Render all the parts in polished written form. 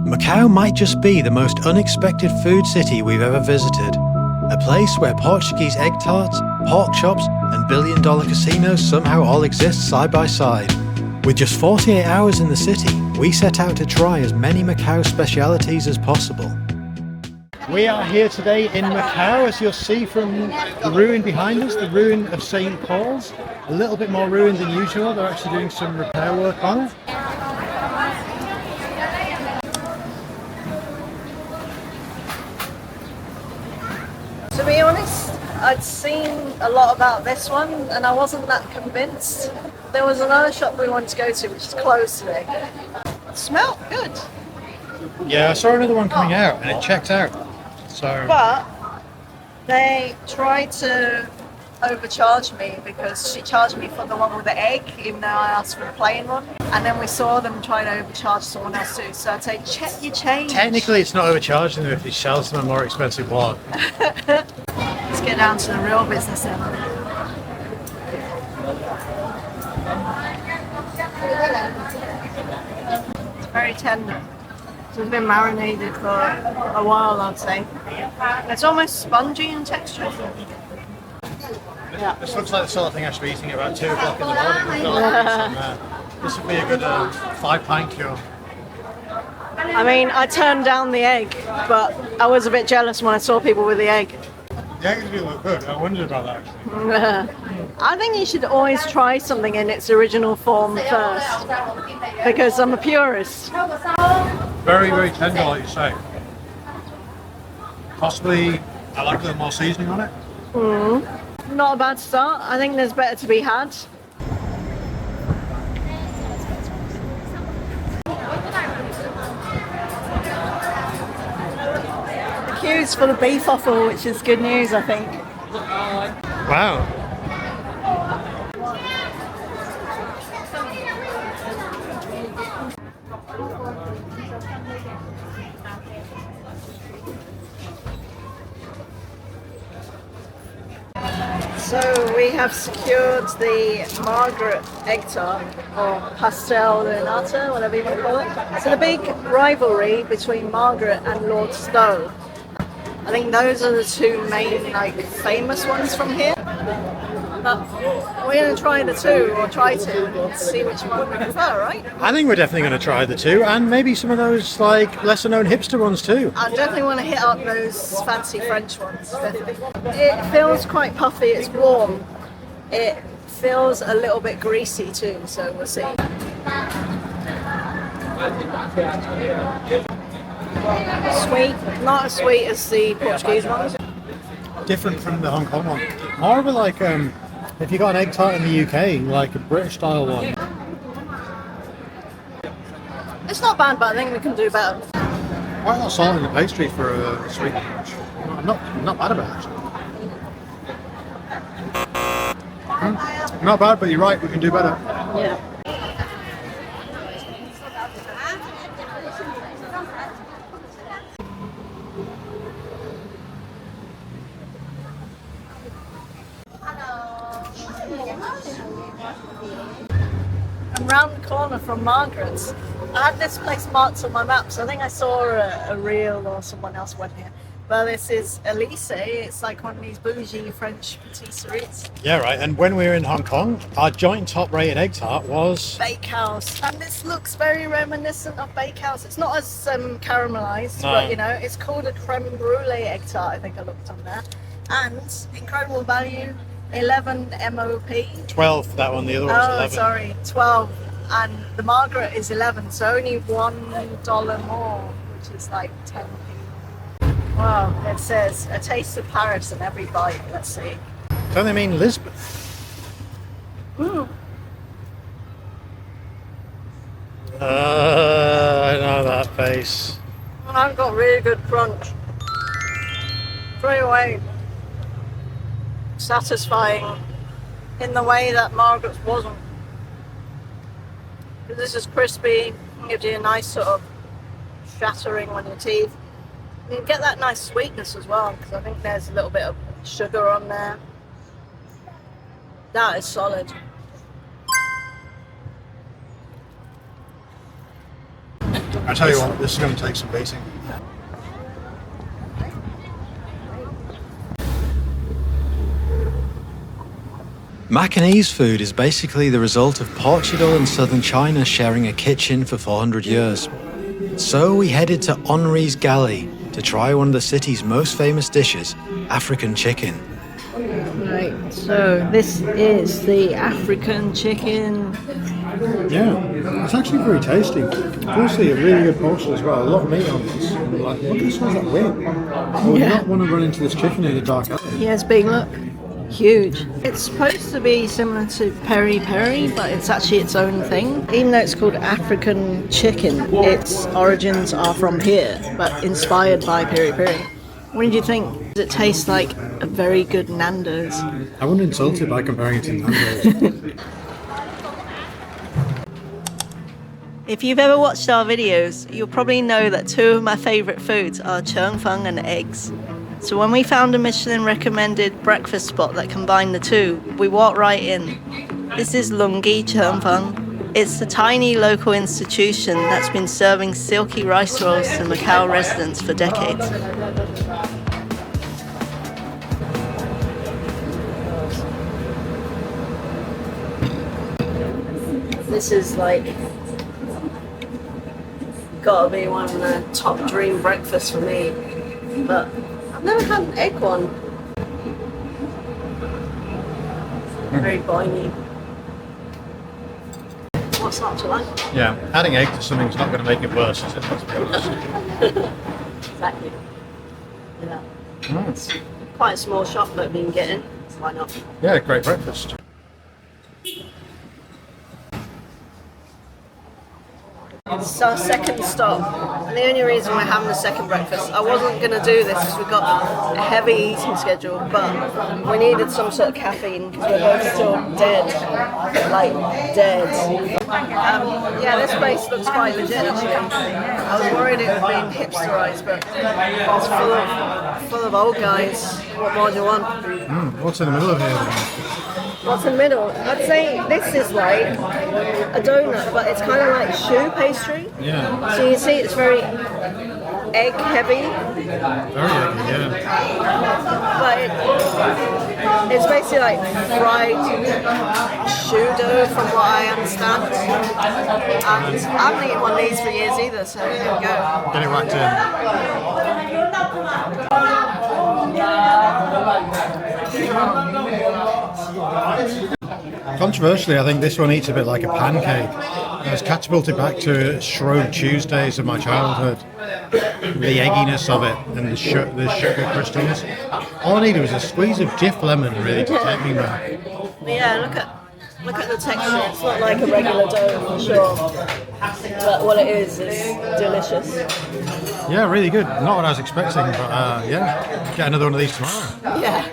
Macau might just be the most unexpected food city we've ever visited. A place where Portuguese egg tarts, pork chops, and billion-dollar casinos somehow all exist side by side. With just 48 hours in the city, we set out to try as many Macau specialities as possible. We are here today in Macau, as you'll see from the ruin behind us, the ruin of St. Paul's. A little bit more ruined than usual. They're actually doing some repair work on it. To be honest, I'd seen a lot about this one and I wasn't that convinced. There was another shop we wanted to go to which is closed today. It smelled good. Yeah, I saw another one coming out and it checked out. But they tried to overcharge me because she charged me for the one with the egg, even though I asked for the plain one. And then we saw them try to overcharge someone else too. So I'd say, check your change. Technically, it's not overcharging them if it sells them a more expensive one. Let's get down to the real business then. It's very tender. So it's been marinated for a while, I'd say. It's almost spongy in texture. Yeah. This looks like the sort of thing I should be eating at about 2 o'clock in the morning. This would be a good 5-pint cure. I mean, I turned down the egg, but I was a bit jealous when I saw people with the egg. The eggs do look good. I wondered about that actually. I think you should always try something in its original form first, because I'm a purist. Very, very tender, like you say. Possibly, I like a little more seasoning on it. Not a bad start. I think there's better to be had. The queue's for the beef offal, which is good news, I think. Wow. So we have secured the Margaret egg tart, or pastel de nata, whatever you want to call it. So the big rivalry between Margaret and Lord Stowe. I think those are the two main, famous ones from here. But we're going to try the two, or try to, and see which one we prefer, right? I think we're definitely going to try the two, and maybe some of those lesser known hipster ones too. I definitely want to hit up those fancy French ones, definitely. It feels quite puffy, it's warm. It feels a little bit greasy too, so we'll see. Sweet, not as sweet as the Portuguese ones. Different from the Hong Kong one. More of a if you got an egg tart in the UK, like a British style one. It's not bad, but I think we can do better. Quite a lot of salt in the pastry for a sweet lunch. Not bad about it. Not bad, but you're right, we can do better. Yeah. I'm round the corner from Margaret's. I had this place marked on my map, so I think I saw a reel or someone else went here. But this is Elise. It's like one of these bougie French patisseries. Yeah, right. And when we were in Hong Kong, our joint top-rated egg tart was Bakehouse. And this looks very reminiscent of Bakehouse. It's not as caramelized, No. but it's called a creme brulee egg tart. I think I looked on there. And incredible value, 11 MOP. 12 for that one. The other one was 11. Sorry, 12. And the Margaret is 11, so only $1 more, which is like 10p. Wow, it says a taste of Paris in every bite. Let's see. Don't they mean Lisbon? I know that face. I've got really good crunch. Straight away. Satisfying in the way that Margaret's wasn't. This is crispy, gives you a nice sort of shattering on your teeth. You get that nice sweetness as well, because I think there's a little bit of sugar on there. That is solid. I tell you what, this is going to take some beating. Macanese food is basically the result of Portugal and southern China sharing a kitchen for 400 years. So we headed to Henri's Galley to try one of the city's most famous dishes, African chicken. Right, so this is the African chicken. Yeah, it's actually very tasty. Firstly, a really good portion as well. A lot of meat on this. And like, look at the size of that wing. I would not want to run into this chicken in the dark alley. Yeah, it's big, look. Huge. It's supposed to be similar to peri peri, but it's actually its own thing. Even though it's called African chicken, its origins are from here, but inspired by peri peri. What did you think? Does it taste like a very good Nando's? I wouldn't insult it by comparing it to Nando's. If you've ever watched our videos, you'll probably know that two of my favourite foods are cheng feng and eggs. So when we found a Michelin recommended breakfast spot that combined the two, we walked right in. This is Lungi Cheng Feng. It's a tiny local institution that's been serving silky rice rolls to Macau residents for decades. This is like gotta be one of the top dream breakfasts for me, but I've never had an egg one. Very boiny. What's not to like? Yeah, adding egg to something's not going to make it worse, is it? Let's be honest. Exactly. Yeah. Nice. Quite a small shop, but we can get in. Why not? Yeah, great breakfast. It's our second stop. And the only reason we're having a second breakfast, I wasn't going to do this because we've got a heavy eating schedule, but we needed some sort of caffeine because we're both still dead. Like, dead. Yeah, this place looks quite legit actually. I was worried it was being hipsterized, but it's full of old guys. What more do you want? What's in the middle of here then? What's in the middle? I'd say this is like a donut, but it's kind of like choux pastry. Yeah. So you see it's very egg heavy, Very eggy, yeah. but it's basically like fried choux dough from what I understand. And I haven't eaten one of these for years either, so here we go. Get it whacked in. Controversially, I think this one eats a bit like a pancake. I was catapulted back to Shrove Tuesdays of my childhood. The egginess of it and the sugar crustiness. All I needed was a squeeze of Jif lemon really to take me back. Yeah, look at the texture. It's not like a regular dough for sure, but what it is delicious. Yeah, really good. Not what I was expecting, but yeah, get another one of these tomorrow. Yeah.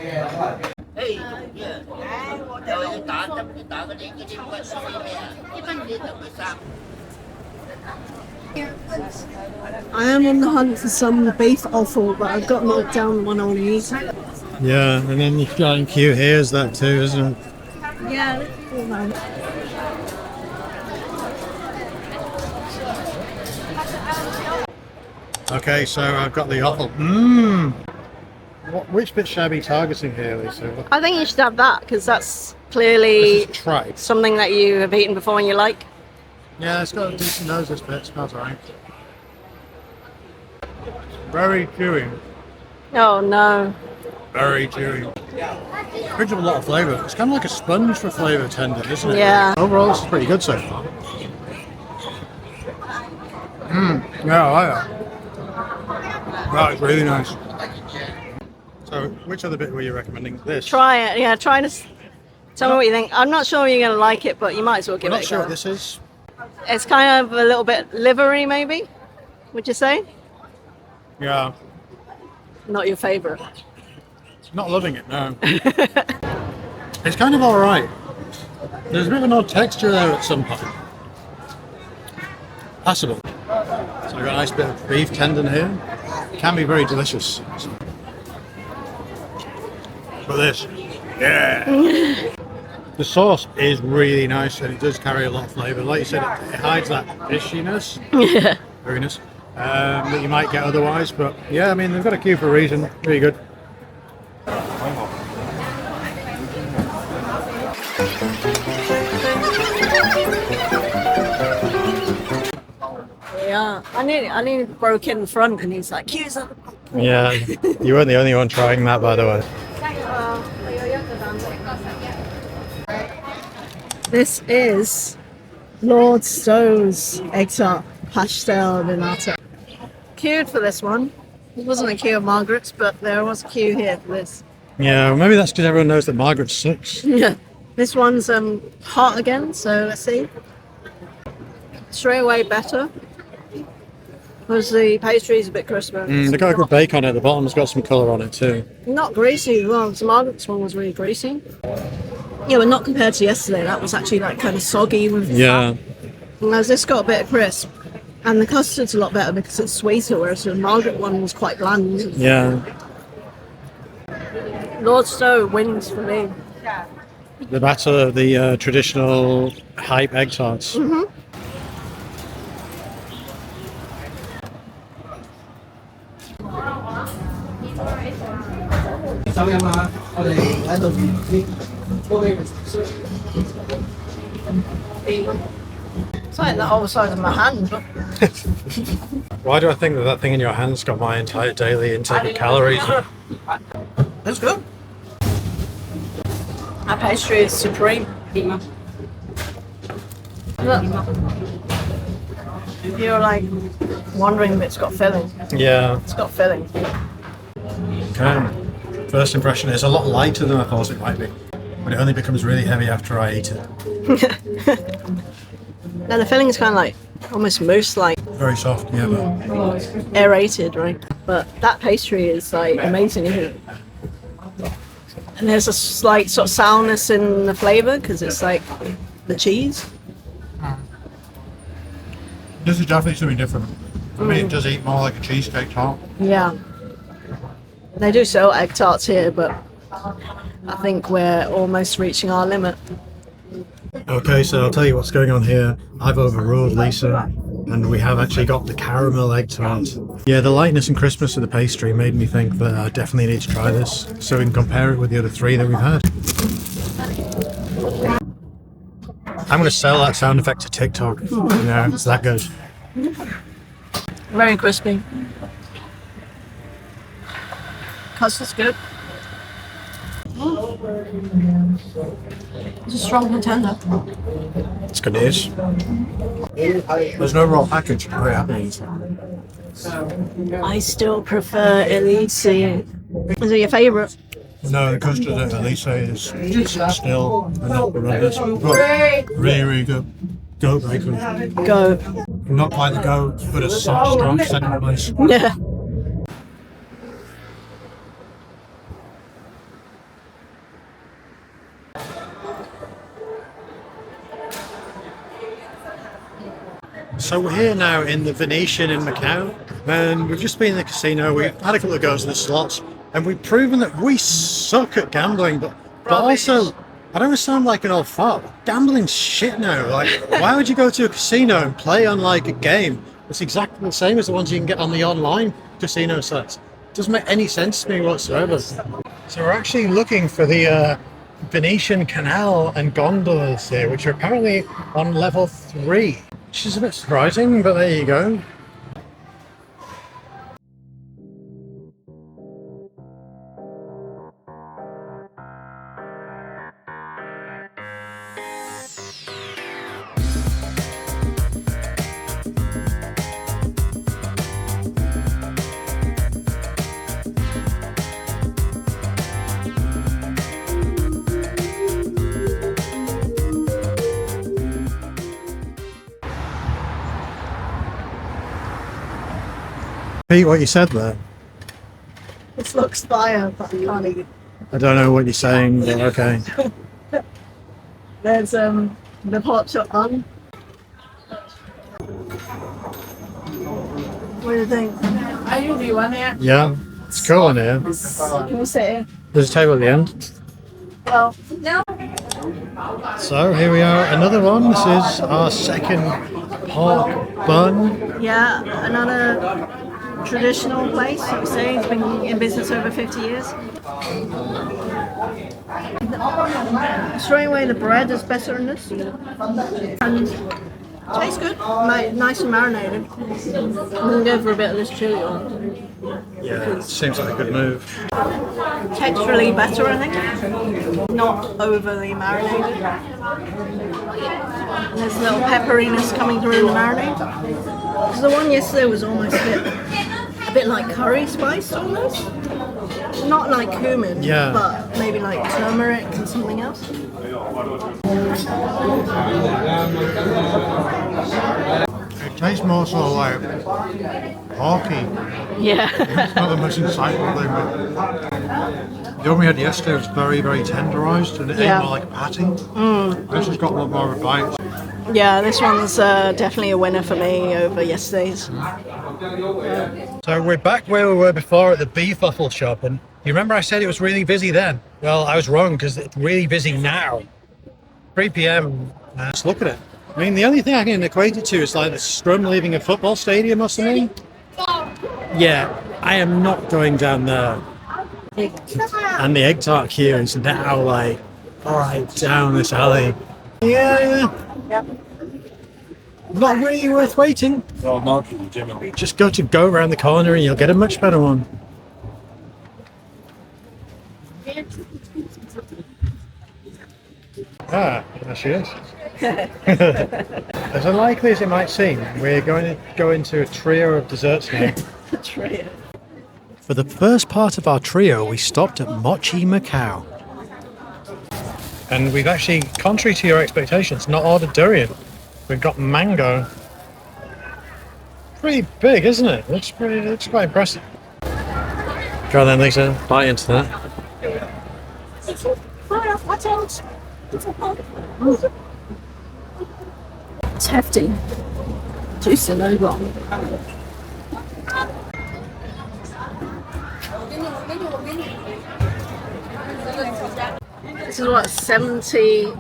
I am on the hunt for some beef offal, but I've got knocked down the one I want to eat. Yeah, and then you've got in queue here's that too, isn't it? Yeah, Okay, so I've got the offal. Which bit should I be targeting here, Lisa? I think you should have that because that's This clearly is tripe. something that you have eaten before and you like. Yeah, it's got a decent nose, this bit. Smells alright. Very chewy. Oh no. Very chewy. Brings up a lot of flavour. It's kind of like a sponge for flavour tender, isn't it? Yeah. Overall, this is pretty good so far. Yeah, I like that. Right, it's really nice. So, which other bit were you recommending? This? Try it. Yeah, try to tell me what you think. I'm not sure you're going to like it, but you might as well give I'm it not a sure go. what this is. It's kind of a little bit livery, maybe? Would you say? Yeah, Not your favourite. not loving it, no. It's kind of alright. There's a bit of an odd texture there at some point. Passable. So I've got a nice bit of beef tendon here. Can be very delicious. But this, yeah. The sauce is really nice and it does carry a lot of flavour. Like you said, it hides that fishiness. Yeah. poo-poo-ness that you might get otherwise. But yeah, I mean, they've got a queue for a reason. Really good. Yeah, I nearly broke in front, and he's like, "Queues up." Yeah, you weren't the only one trying that, by the way. This is Lord Stow's egg tart pastel de nata. Queued for this one. It wasn't a queue of Margaret's, but there was a queue here for this. Yeah, well, maybe that's because everyone knows that Margaret sucks. Yeah, this one's hot again, so let's see. Straight away better. Because the pastry's a bit crisper. They've got a good bake on it. The bottom's got some colour on it too. Not greasy as well. So Margaret's one was really greasy. Yeah, but not compared to yesterday. That was actually like kind of soggy with Yeah. fat. Whereas this got a bit of crisp. And the custard's a lot better because it's sweeter, whereas the Margaret one was quite bland. Yeah. Lord Stow wins for me. The batter of the traditional hype egg tarts. It's like the whole side of my hand. But Why do I think that that thing in your hand's got my entire daily intake of calories? it's good. That pastry is supreme. Look. If you're like wondering if it's got filling, Yeah. it's got filling. Okay. First impression is a lot lighter than I thought it might be, but it only becomes really heavy after I eat it. Now the filling is kind of like almost mousse-like, Very soft, yeah. But aerated, right? But that pastry is like amazing, isn't it? And there's a slight sort of sourness in the flavour because it's like the cheese. this is definitely something different. For me, it does eat more like a cheesecake tart. Yeah. They do sell egg tarts here, but I think we're almost reaching our limit. Okay, so I'll tell you what's going on here. I've overruled Lisa, and we have actually got the caramel egg tart. Yeah, the lightness and crispness of the pastry made me think that I definitely need to try this, so we can compare it with the other three that we've had. I'm going to sell that sound effect to TikTok. Yeah, it's that good. Very crispy. Custard's good. It's a strong contender. It's good news. There's no raw package. Very happy. I still prefer Elise. Is it your favourite? No, the custard at Elisa is still not horrendous, but really, really good. Goat bacon. Go. Not quite the goat, but a soft, strong second place. Yeah. So we're here now in the Venetian in Macau, and we've just been in the casino. We've had a couple of goes in the slots, and we've proven that we suck at gambling, but also, I don't want to sound like an old fart, but gambling's shit now. Like, why would you go to a casino and play on like a game that's exactly the same as the ones you can get on the online casino sites? It doesn't make any sense to me whatsoever. So we're actually looking for the Venetian Canal and gondolas here, which are apparently on level 3. Which is a bit surprising, but there you go. Pete, what you said there? This looks fire, but I can't eat it. I don't know what you're saying, but okay. There's the pork chop bun. What do you think? Yeah, it's cool in here. Can we sit here? There's a table at the end. Well, no. So here we are, another one. This is our second pork bun. Yeah, another traditional place. I would say it's been in business over 50 years. Straight away, the bread is better than this, and tastes good. Nice and marinated. I'm gonna go for a bit of this chili on. Yeah, it seems like a good move. Texturally better, I think. Not overly marinated. And there's a little pepperiness coming through the marinade. Because the one yesterday was almost a bit like curry spice, almost. Not like cumin, Yeah. but maybe like turmeric and something else. It tastes more sort of like porky. Yeah. It's not the most insightful thing, but the one we had yesterday was very, very tenderised and it Yeah. ate more like a patty. This has got a lot more of a bite. Yeah, this one's definitely a winner for me over yesterday's. So we're back where we were before at the beef offal shop, and you remember I said it was really busy then? Well, I was wrong because it's really busy now. 3 p.m. Let's look at it. I mean, the only thing I can equate it to is like the scrum leaving a football stadium or something. Yeah, I am not going down there. And the egg tart queue is now like right down this alley. Yeah. Not really worth waiting. Just go around the corner and you'll get a much better one. Ah, there she is. As unlikely as it might seem, we're going to go into a trio of desserts now. For the first part of our trio, we stopped at Mochi Macau. And we've actually, contrary to your expectations, not ordered durian. We've got mango. Pretty big, isn't it? Looks quite impressive. Go on then, Lisa. Bite into that. It's hefty. Juicy over. This is what 70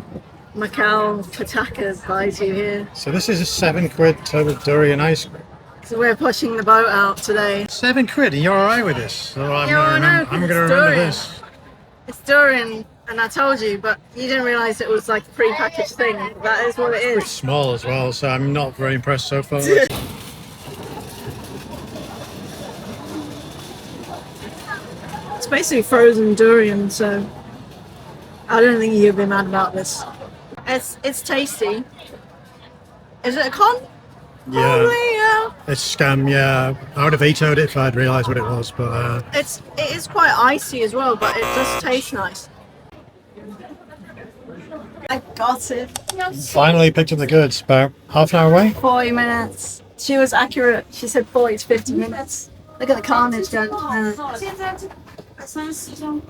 Macau patakas buys you here. So this is a £7 tub of durian ice cream. So we're pushing the boat out today. £7, and you're alright with this? So I'm Yeah, I know, 'cause I'm it's gonna remember durian. this. It's durian, and I told you, but you didn't realise it was like a pre-packaged thing. That is what it It's is. small as well, so I'm not very impressed so far. It's basically frozen durian, so I don't think you'd be mad about this. It's tasty. Is it a con? Probably, yeah. It's scam, yeah. I would have vetoed it if I'd realised what it was, but It is quite icy as well, but it does taste nice. I got it. finally picked up the goods. About half an hour away. 40 minutes. She was accurate. She said 40 to 50 minutes. Look at the carnage going on.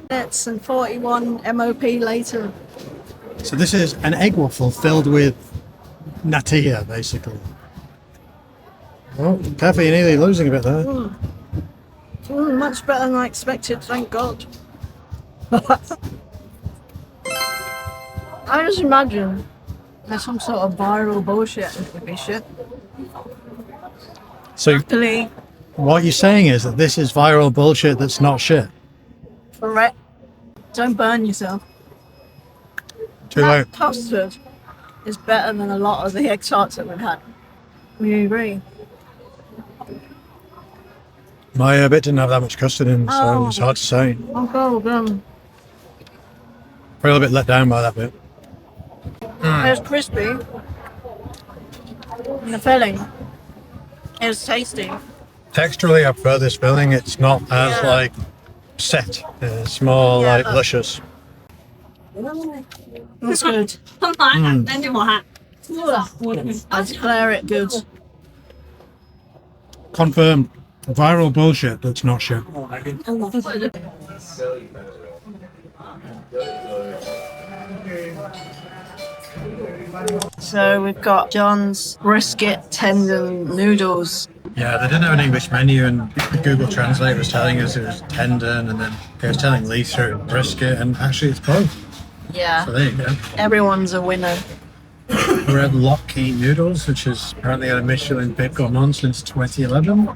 Minutes and 41 MOP later. So this is an egg waffle filled with natilla, basically. Oh, Kathy, you're nearly losing a bit there. Much better than I expected, thank God. I just imagine there's some sort of viral bullshit. It would be shit. So Luckily, what you're saying is that this is viral bullshit that's not shit. correct. Don't burn yourself. Too late. That custard is better than a lot of the egg tarts that we've had. Would you agree? My bit didn't have that much custard in, so Oh. it's hard to say. Oh, God, Probably a little bit let down by that bit. It's crispy. And the filling is tasty. Texturally, I prefer this filling. It's not as Yeah. like set. It's more Yeah. like luscious. That's good. I declare it good. Confirmed. Viral bullshit that's not shit. So we've got John's brisket tendon noodles. Yeah, they didn't have an English menu, and Google Translate was telling us it was tendon, and then it was telling Lisa brisket, and actually it's both. Yeah, So there you go. everyone's a winner. Red Lockheed noodles, which has apparently had a Michelin bib going on since 2011.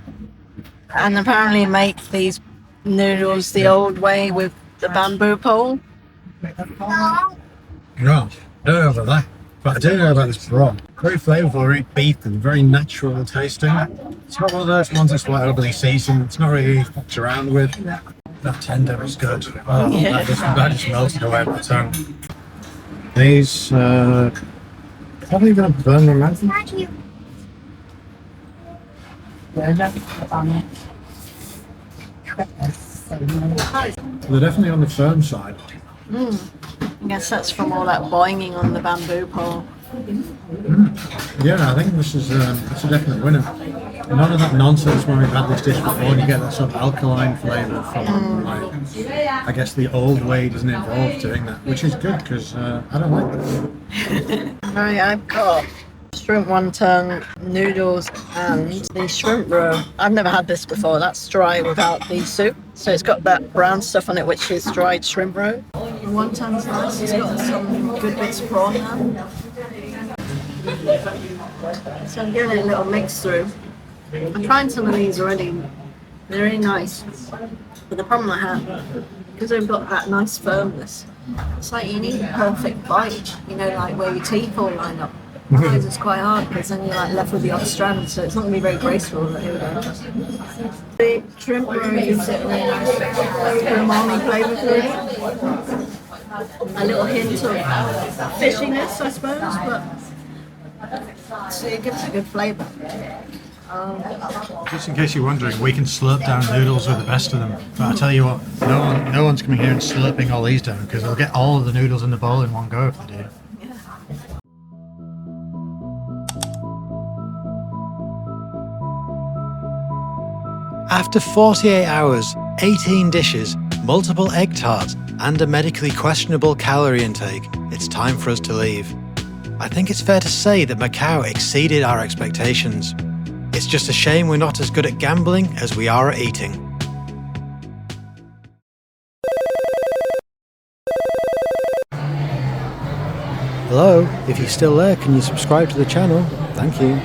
And apparently make these noodles the old way with the bamboo pole. No, I don't know about that, but I do know about this broth. Very flavourful, very beef and very natural tasting. It's not one of those ones that's quite overly seasoned. It's not really fucked around with. That tender is good. Oh, Yeah. that just melted away my tongue. These probably going to burn my mouth. They're definitely on the firm side. I guess that's from all that boinging on the bamboo pole. Yeah, I think this is it's a definite winner. None of that nonsense when we've had this dish before and you get that sort of alkaline flavour from like, I guess the old way doesn't involve doing that, which is good because I don't like that. Right, I've got shrimp wonton noodles and the shrimp roe. I've never had this before. That's dry without the soup. So it's got that brown stuff on it, which is dried shrimp roe. The wonton's nice. It's got some good bits of prawn now. So I'm giving it a little mix through. I've tried some of these already. They're really nice. But the problem I have, because they've got that nice firmness, it's like you need a perfect bite, you know, like where your teeth all line up. Otherwise it's quite hard because then you're like left with the odd strand, so it's not going to be very graceful. But here we go. The shrimp roe gives it a really nice umami flavour to it. A little hint of fishiness, I suppose, but so it gives a good flavour. Just in case you're wondering, we can slurp down noodles with the best of them. But I tell you what, no one's coming here and slurping all these down because they'll get all of the noodles in the bowl in one go if they do. After 48 hours, 18 dishes, multiple egg tarts, and a medically questionable calorie intake, it's time for us to leave. I think it's fair to say that Macau exceeded our expectations. It's just a shame we're not as good at gambling as we are at eating. Hello, if you're still there, can you subscribe to the channel? Thank you.